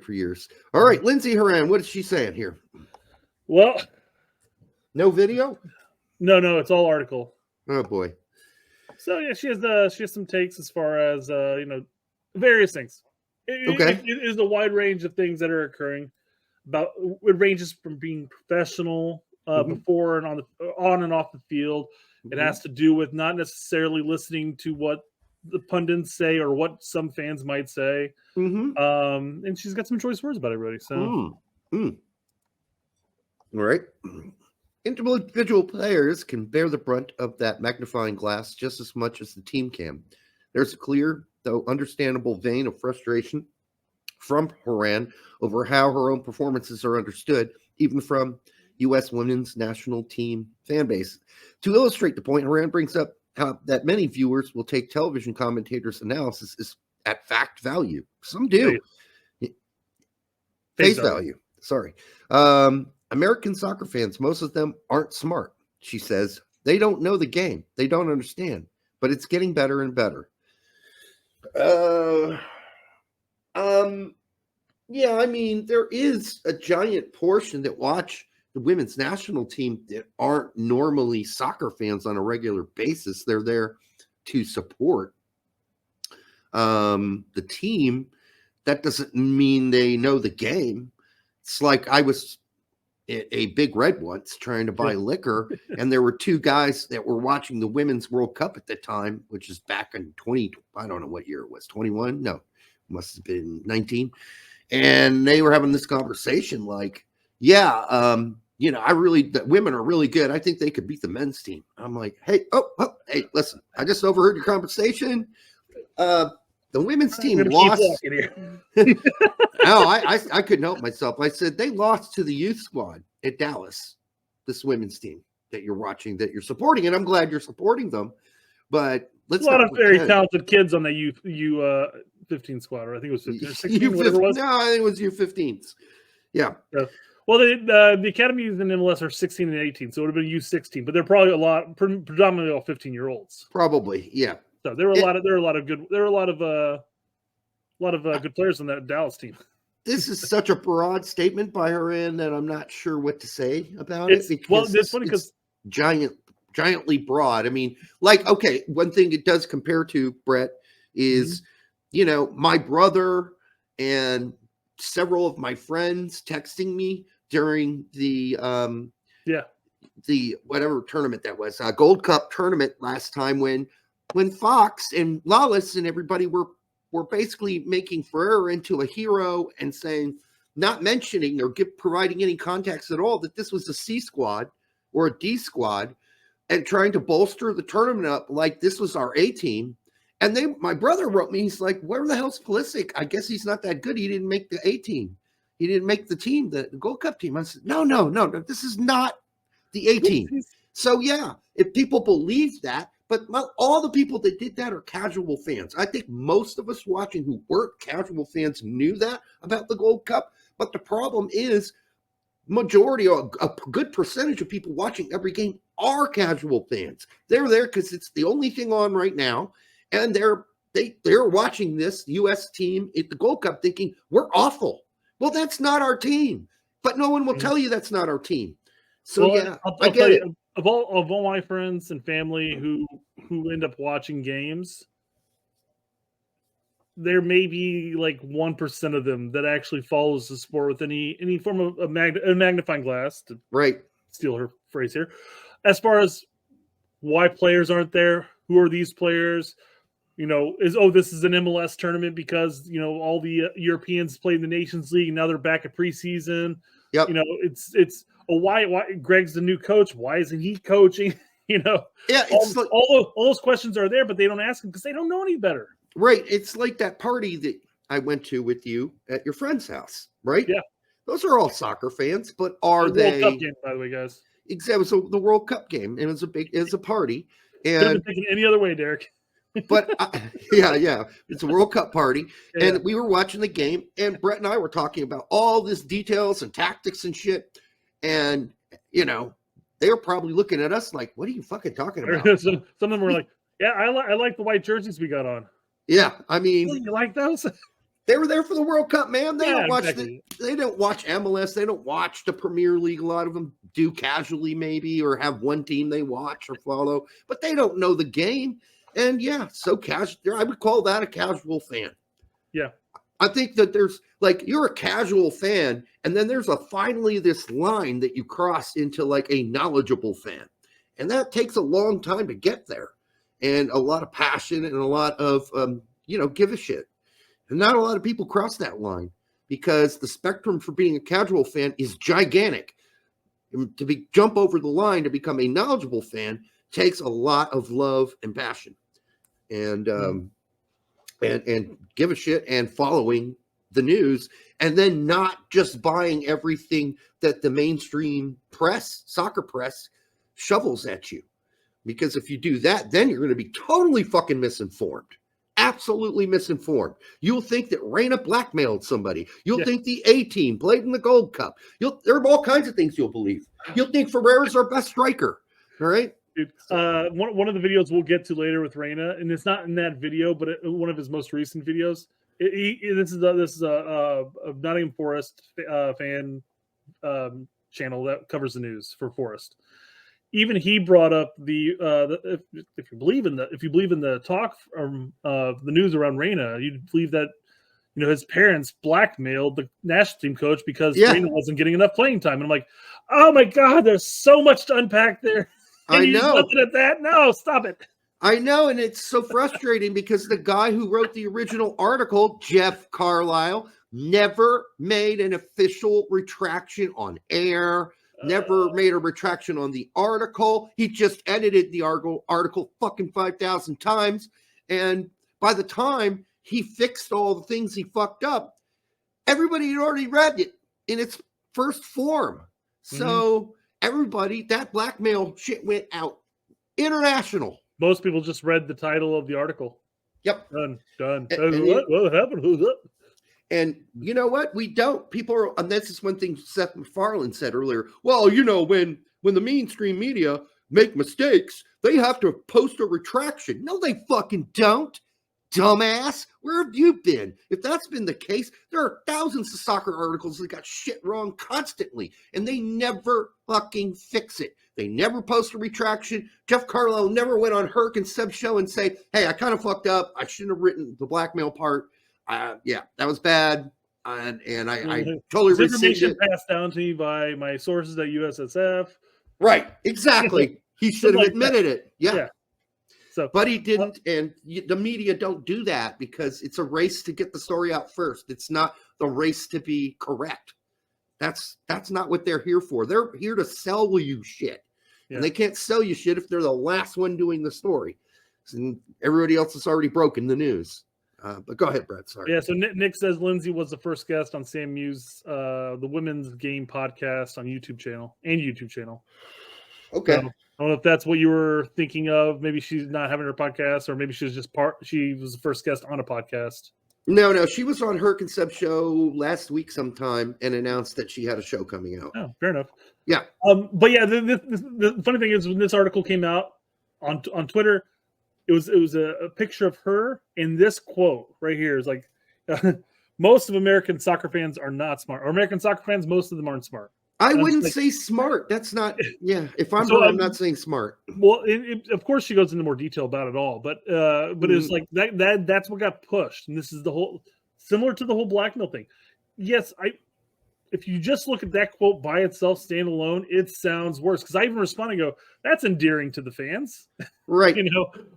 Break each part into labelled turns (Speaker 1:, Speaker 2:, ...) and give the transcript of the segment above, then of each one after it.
Speaker 1: for years. All right, Lindsey Horan, what is she saying here?
Speaker 2: Well,
Speaker 1: no video?
Speaker 2: No, it's all article.
Speaker 1: Oh boy.
Speaker 2: So yeah, she has some takes as far as various things. It is a wide range of things that are occurring. It ranges from being professional before and on and off the field. It has to do with not necessarily listening to what the pundits say or what some fans might say. And she's got some choice words about everybody. So,
Speaker 1: all right. Individual players can bear the brunt of that magnifying glass just as much as the team can. There's a clear, though understandable vein of frustration from Horan over how her own performances are understood, even from U.S. women's national team fan base. To illustrate the point, Horan brings up how that many viewers will take television commentators' analysis as at fact value. Some do. Face value. Sorry. American soccer fans, most of them aren't smart, she says. They don't know the game. They don't understand. But it's getting better and better. Yeah, I mean, there is a giant portion that watch the women's national team that aren't normally soccer fans on a regular basis. They're there to support the team. That doesn't mean they know the game. It's like I was at a Big Red once trying to buy liquor, and there were two guys that were watching the Women's World Cup at the time, which is back in I don't know what year it was, 21? No, must have been 19. And they were having this conversation like, the women are really good. I think they could beat the men's team. I'm like, hey, listen, I just overheard your conversation. The women's team lost. No, I couldn't help myself. I said they lost to the youth squad at Dallas, this women's team that you're watching, that you're supporting, and I'm glad you're supporting them. But
Speaker 2: there's a lot of very talented kids on the U15 squad, or I think it was 15 or 16, whatever it was.
Speaker 1: No, I think it was U15s. Yeah.
Speaker 2: Well, the academies in MLS are 16 and 18, so it would have been U16, but they're probably predominantly all 15-year-olds.
Speaker 1: Probably, yeah.
Speaker 2: So there were a lot of good players on that Dallas team.
Speaker 1: This is such a broad statement by Horan that I'm not sure what to say about it.
Speaker 2: It's funny because
Speaker 1: giantly broad. I mean, one thing it does compare to, Brett, is my brother and several of my friends texting me during the whatever tournament that was, Gold Cup tournament last time when Fox and Lawless and everybody were basically making Ferrer into a hero and saying, not mentioning or providing any context at all, that this was a C squad or a D squad, and trying to bolster the tournament up like this was our A team. And my brother wrote me, he's like, where the hell's Pulisic? I guess he's not that good. He didn't make the A team. He didn't make the team, the Gold Cup team. I said, no, this is not the A team. So yeah, if people believe that, but all the people that did that are casual fans. I think most of us watching who weren't casual fans knew that about the Gold Cup. But the problem is majority or a good percentage of people watching every game are casual fans. They're there because it's the only thing on right now. And they're watching this U.S. team at the Gold Cup thinking, we're awful. Well, that's not our team. But no one will tell you that's not our team. So, I get it.
Speaker 2: Of all my friends and family who end up watching games, there may be like 1% of them that actually follows the sport with any form of a magnifying glass, to steal her phrase here. As far as why players aren't there, who are these players? This is an MLS tournament because all the Europeans played in the Nations League and now they're back at preseason.
Speaker 1: Yep.
Speaker 2: It's why Greg's the new coach. Why isn't he coaching? All those questions are there, but they don't ask them because they don't know any better.
Speaker 1: Right. It's like that party that I went to with you at your friend's house, right?
Speaker 2: Yeah.
Speaker 1: Those are all soccer fans, but are they?
Speaker 2: World Cup game, by the way, guys.
Speaker 1: Exactly. So the World Cup game, and it was a party. And
Speaker 2: could have been taken any other way, Derek.
Speaker 1: But it's a World Cup party, and we were watching the game, and Brett and I were talking about all this details and tactics and shit, and they were probably looking at us like, "What are you fucking talking about?"
Speaker 2: Some of them were like, "Yeah, I like the white jerseys we got on."
Speaker 1: Yeah, I mean,
Speaker 2: you like those?
Speaker 1: They were there for the World Cup, man. They don't watch
Speaker 2: exactly.
Speaker 1: They don't watch MLS. They don't watch the Premier League. A lot of them do casually, maybe, or have one team they watch or follow, but they don't know the game. And yeah, so casual. I would call that a casual fan.
Speaker 2: Yeah.
Speaker 1: I think that there's like, you're a casual fan, and then there's finally this line that you cross into like a knowledgeable fan. And that takes a long time to get there, and a lot of passion and a lot of, give a shit. And not a lot of people cross that line, because the spectrum for being a casual fan is gigantic. And to jump over the line to become a knowledgeable fan takes a lot of love and passion, and give a shit and following the news, and then not just buying everything that the mainstream press, soccer press, shovels at you. Because if you do that, then you're going to be totally fucking misinformed. Absolutely misinformed. You'll think that Reina blackmailed somebody. You'll think the A team played in the Gold Cup. There are all kinds of things you'll believe. You'll think Ferreira's our best striker. All right.
Speaker 2: Dude, one of the videos we'll get to later with Reina, and it's not in that video, but one of his most recent videos. This is a Nottingham Forest fan channel that covers the news for Forest. Even he brought up if you believe in the talk from the news around Reina, you'd believe that his parents blackmailed the national team coach because Reina wasn't getting enough playing time. And I'm like, oh my god, there's so much to unpack there. And
Speaker 1: I know.
Speaker 2: Looking at that, no, stop it.
Speaker 1: I know, and it's so frustrating because the guy who wrote the original article, Jeff Carlisle, never made an official retraction on air. Never made a retraction on the article. He just edited the article fucking 5,000 times. And by the time he fixed all the things he fucked up, everybody had already read it in its first form. So everybody, that blackmail shit went out international.
Speaker 2: Most people just read the title of the article.
Speaker 1: Yep.
Speaker 2: Done. What happened? Who's up?
Speaker 1: And you know what? We don't. People are, and this is one thing Seth MacFarlane said earlier. Well, when the mainstream media make mistakes, they have to post a retraction. No, they fucking don't. Dumbass. Where have you been? If that's been the case, there are thousands of soccer articles that got shit wrong constantly, and they never fucking fix it. They never post a retraction. Jeff Carlisle never went on Herc and Seb show and say, hey, I kind of fucked up. I shouldn't have written the blackmail part. That was bad, and I totally
Speaker 2: received information
Speaker 1: it.
Speaker 2: Passed down to me by my sources at USSF.
Speaker 1: Right, exactly. He should have admitted it. Yeah.
Speaker 2: So,
Speaker 1: but he didn't, and the media don't do that because it's a race to get the story out first. It's not the race to be correct. That's not what they're here for. They're here to sell you shit, and they can't sell you shit if they're the last one doing the story, and everybody else has already broken the news. But go ahead, Brett. Sorry.
Speaker 2: Yeah, so Nick says Lindsey was the first guest on Sam Mew's the Women's Game podcast on YouTube channel. Okay. I don't know if that's what you were thinking of. Maybe she's not having her podcast, or maybe she was she was the first guest on a podcast.
Speaker 1: No, she was on Herc and Seb show last week sometime and announced that she had a show coming out.
Speaker 2: Oh, fair enough.
Speaker 1: Yeah.
Speaker 2: But yeah, the funny thing is when this article came out on Twitter, it was a picture of her, and this quote right here is like, most of American soccer fans are not smart. Or American soccer fans, most of them aren't smart.
Speaker 1: I wouldn't say smart. That's not, if I'm wrong, I'm not saying smart.
Speaker 2: Well, of course she goes into more detail about it all, but it's like that's what got pushed. And this is similar to the whole blackmail thing. Yes, if you just look at that quote by itself, standalone, it sounds worse. Because I even respond and go, that's endearing to the fans.
Speaker 1: Right.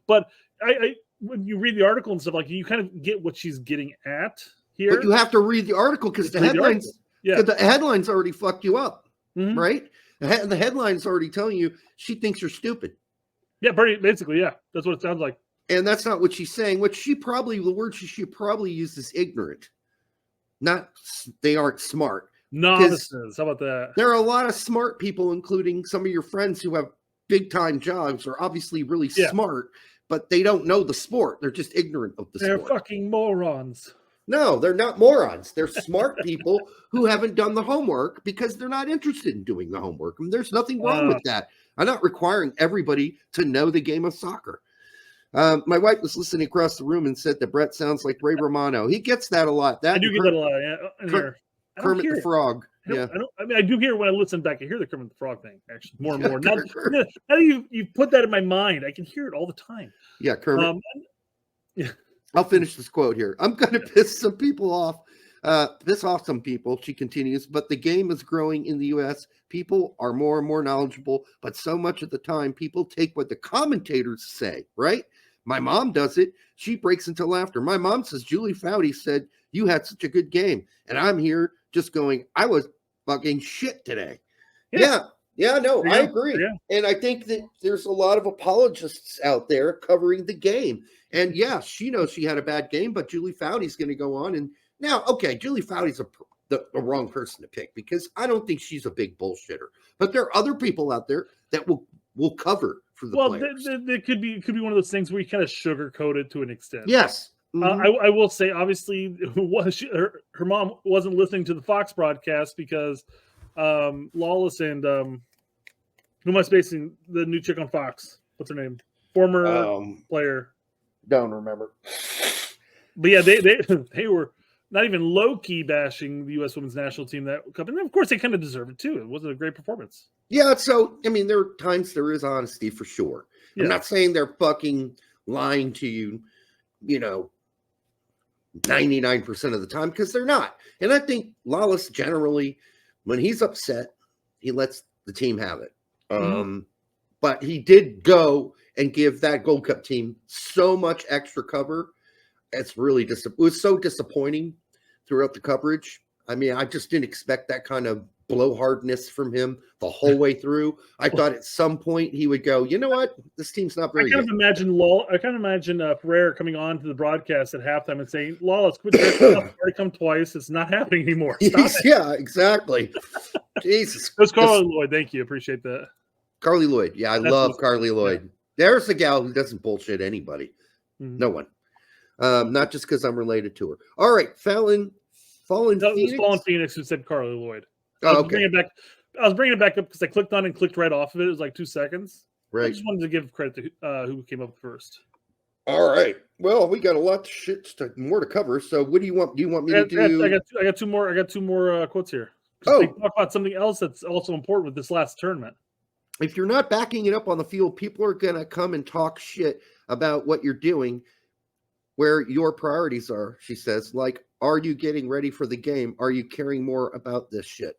Speaker 2: But I when you read the article and stuff, like, you kind of get what she's getting at here.
Speaker 1: But you have to read the article because the headlines, the headlines already fucked you up, right? The headline's already telling you she thinks you're stupid.
Speaker 2: Yeah, basically, yeah. That's what it sounds like.
Speaker 1: And that's not what she's saying. The word she probably used is ignorant. Not, they aren't smart.
Speaker 2: Novices. How about that?
Speaker 1: There are a lot of smart people, including some of your friends who have big-time jobs, are obviously really smart, but they don't know the sport. They're just ignorant of the sport.
Speaker 2: They're fucking morons.
Speaker 1: No, they're not morons. They're smart people who haven't done the homework because they're not interested in doing the homework. And there's nothing wrong with that. I'm not requiring everybody to know the game of soccer. My wife was listening across the room and said that Brett sounds like Ray Romano. He gets that a lot.
Speaker 2: I do get that a lot. Yeah,
Speaker 1: Kermit the Frog.
Speaker 2: I do hear when I listen back. I hear the Kermit the Frog thing actually more and more. Now do you put that in my mind? I can hear it all the time.
Speaker 1: Yeah, Kermit. I'll finish this quote here. I'm going to piss some people off. Piss off some people, she continues, but the game is growing in the U.S. People are more and more knowledgeable, but so much of the time people take what the commentators say, right? My mom does it. She breaks into laughter. My mom says, Julie Foudy said, you had such a good game. And I'm here just going, I was fucking shit today. Yeah, no, I agree. Yeah. And I think that there's a lot of apologists out there covering the game. And yeah, she knows she had a bad game, but Julie Foudy's going to go on. And now, okay, Julie Foudy's the wrong person to pick because I don't think she's a big bullshitter. But there are other people out there that will cover for the players.
Speaker 2: It could be one of those things where you kind of sugarcoat it to an extent.
Speaker 1: Yes.
Speaker 2: I will say, obviously, her mom wasn't listening to the Fox broadcast because Lawless and who am I spacing? The new chick on Fox. What's her name? Former player.
Speaker 1: Don't remember.
Speaker 2: But yeah, they were not even low-key bashing the U.S. Women's National Team that cup. And of course, they kind of deserve it, too. It wasn't a great performance.
Speaker 1: Yeah, so, I mean, there are times there is honesty for sure. Yeah. I'm not saying they're fucking lying to you, 99% of the time, because they're not. And I think Lawless generally, when he's upset, he lets the team have it. But he did go and give that Gold Cup team so much extra cover. It's really it was so disappointing throughout the coverage. I mean, I just didn't expect that kind of blowhardness from him the whole way through. I thought at some point he would go, you know what? This team's not very good. I
Speaker 2: kind of imagine Pereira coming on to the broadcast at halftime and saying, Lawless, quit drinking. I've already come twice. It's not happening anymore.
Speaker 1: Yeah, exactly. Jesus.
Speaker 2: It was Carly Lloyd. Thank you. Appreciate that.
Speaker 1: Carly Lloyd. Yeah, I love Carly Lloyd. Yeah. There's a gal who doesn't bullshit anybody. No one. Not just because I'm related to her. All right, Fallen Phoenix.
Speaker 2: It was Fallen Phoenix who said Carly Lloyd.
Speaker 1: Oh, okay.
Speaker 2: I was bringing it back up because I clicked on and clicked right off of it. It was like 2 seconds.
Speaker 1: Right.
Speaker 2: I just wanted to give credit to who came up first.
Speaker 1: All right. Well, we got a lot of more to cover. So, what do you want? Do you want me to do?
Speaker 2: I got two more quotes here.
Speaker 1: Oh,
Speaker 2: talk about something else that's also important with this last tournament.
Speaker 1: If you're not backing it up on the field, people are gonna come and talk shit about what you're doing, where your priorities are. She says, like, are you getting ready for the game? Are you caring more about this shit?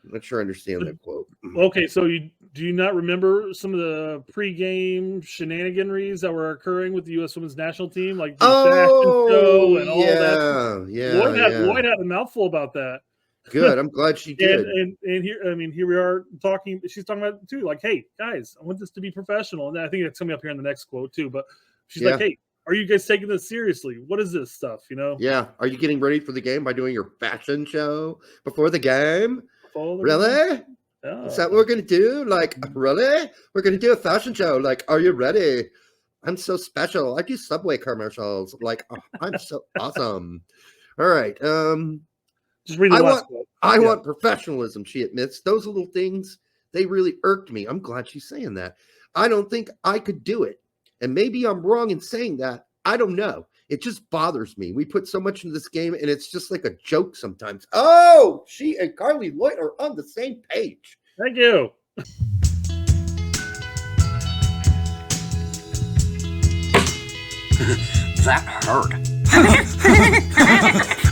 Speaker 1: I'm not sure I understand that quote.
Speaker 2: Okay, so do you not remember some of the pregame shenaniganries that were occurring with the U.S. Women's National Team, like the fashion show and all that?
Speaker 1: Yeah,
Speaker 2: Lloyd had a mouthful about that.
Speaker 1: Good, I'm glad she did.
Speaker 2: and here we are talking. She's talking about it too, like, hey guys, I want this to be professional, and I think it's coming up here in the next quote too. But she's like, hey, are you guys taking this seriously? What is this stuff?
Speaker 1: Yeah. Are you getting ready for the game by doing your fashion show before the game? Really?
Speaker 2: Oh.
Speaker 1: Is that what we're going to do? Like, really? We're going to do a fashion show. Like, are you ready? I'm so special. I do Subway commercials. Like, oh, I'm so awesome. All right.
Speaker 2: Just read the last quote.
Speaker 1: I want professionalism, she admits. Those little things, they really irked me. I'm glad she's saying that. I don't think I could do it. And maybe I'm wrong in saying that. I don't know. It just bothers me. We put so much into this game, and it's just like a joke sometimes. Oh, she and Carly Lloyd are on the same page.
Speaker 2: Thank you.
Speaker 3: That hurt.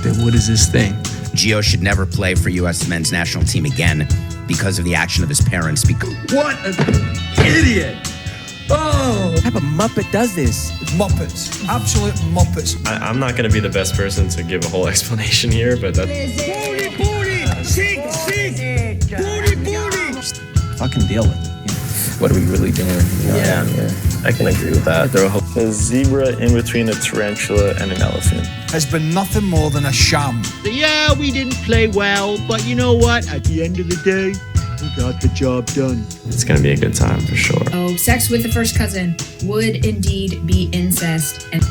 Speaker 4: Then what is this thing?
Speaker 3: Gio should never play for U.S. men's national team again because of the action of his parents.
Speaker 4: What an idiot! Oh! What type of Muppet does this?
Speaker 5: Muppets. Absolute Muppets.
Speaker 6: I'm not going to be the best person to give a whole explanation here, but that's...
Speaker 5: Booty, booty! Sick! Booty, booty!
Speaker 4: Just fucking deal with it. What are we really doing?
Speaker 6: Yeah, I can agree with that. Throw a zebra in between a tarantula and an elephant.
Speaker 5: Has been nothing more than a sham.
Speaker 7: Yeah, we didn't play well, but you know what? At the end of the day, we got the job done.
Speaker 6: It's going to be a good time for sure.
Speaker 8: Oh, sex with the first cousin would indeed be incest. And